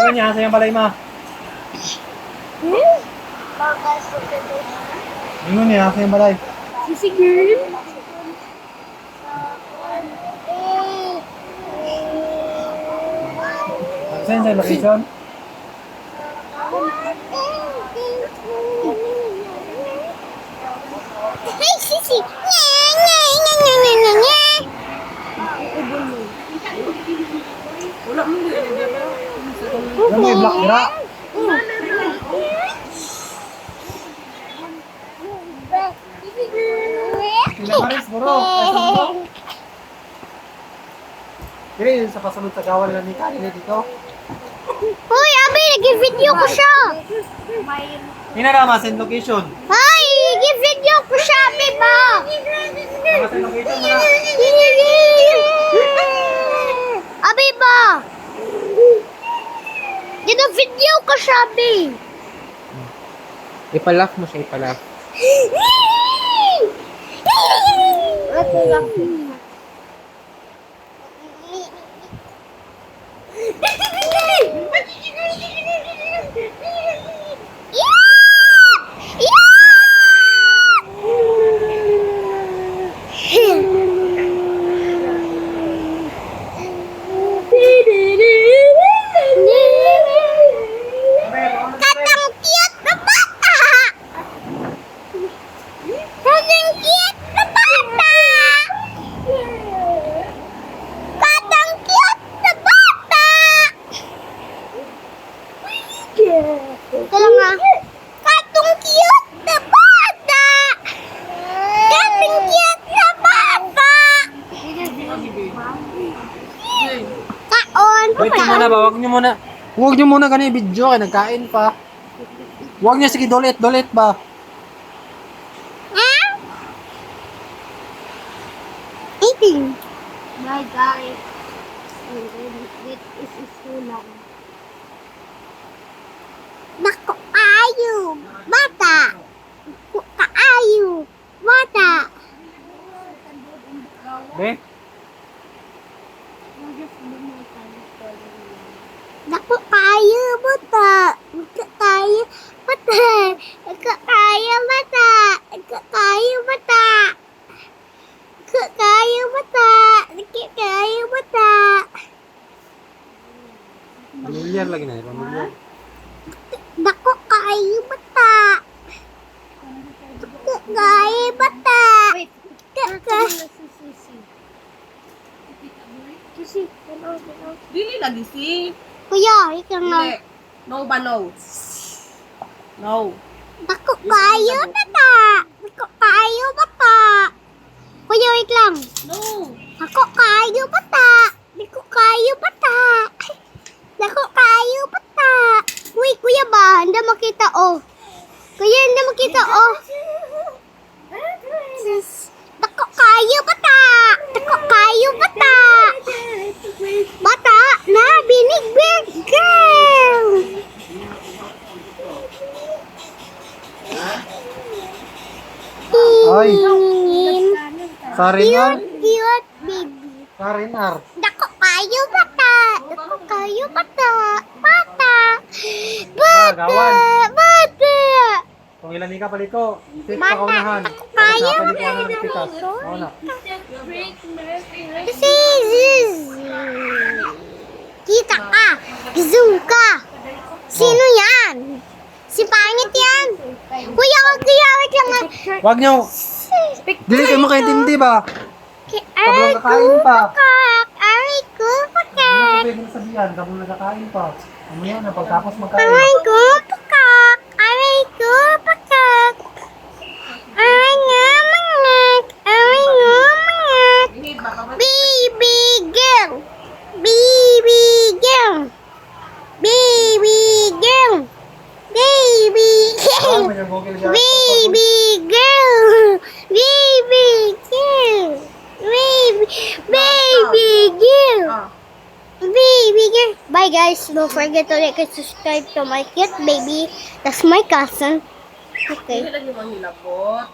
Gawin niya sa yung balay ma. Ingon niya sa yung balay. Sisi girl. Saan sa location? Hey, Sisi! Wala mo Ano may black dira? Sila Maris, bro. Kaya sa kasunod sa gawan lang ni Kyle dito. Hoy, Abi, nag-video ko siya. Hinarama sa location. Hoy, nag-video ko siya, Abi ba? Sama sa location mo na. Abi ba? Gina-video ko siya, Abi. Ipalak mo siya, ipalak. Ito lang. Katang cute na bata! Katang cute na bata! Katang cute na bata! Ito lang nga. Katong cute na bata! Katong cute na bata! Kaon! Wait nyo muna ba? Huwag nyo muna ganun i-video kaya nagkain pa. Huwag nyo sige dolit ba? Ah? Eating. My guys. This is so long. Nako ayo, bata. Kaayo, bata. Be? Nako kayo, bata. Kayo, bata. Kayo, bata. Kayo, bata. Kayo, bata. Kayo, bata. Pamilyar lagi na, pamilyar. Nako kayo, bata. Kayo, bata. Dili lagi si. Kuya, ikaw nga. Dili. No ba no? No. Nako kayo, bata. Nako kayo, bata. Kuya, wait lang. No. Nako kayo, bata. Nako kayo, bata. Nako kayo, bata. Uy, kuya ba? Hindi makita, oh. Kuya, hindi makita, oh. Nako kayo, bata. Nako kayo, bata. Bata, na, binig, girl. Ay. Sarinar. Cute, baby. Sarinar. Nako kayo, bata. Nako kayo, bata. Bata. gawan. Bata. Kung ilan ka paliko, sit Bata. ka kaunahan. Nako kayo, Napalikuan na ng pitas. Mauna. Kita ka. Zoom ka. Sino yan? Si pangit yan. Kuya, wait lang. Huwag nyo, dili kayo makaintindi ba? Kablang kakain pa. Aray ko, Ano pakak. pwede na sabihan? Kabang nagkakain pa. Ano yan? Pagkapos magkain. Aray ko, pakak. Aray ko, pakak. Aray nga, mangak. Aray nga, mangak. Baby girl. Baby girl. Baby girl. Baby girl. May nabugil siya. Baby girl. Baby girl. Baby girl. Baby girl. Bye guys. Don't forget to like and subscribe to my cute baby. That's my cousin. Okay. Dili lagi manghilabot.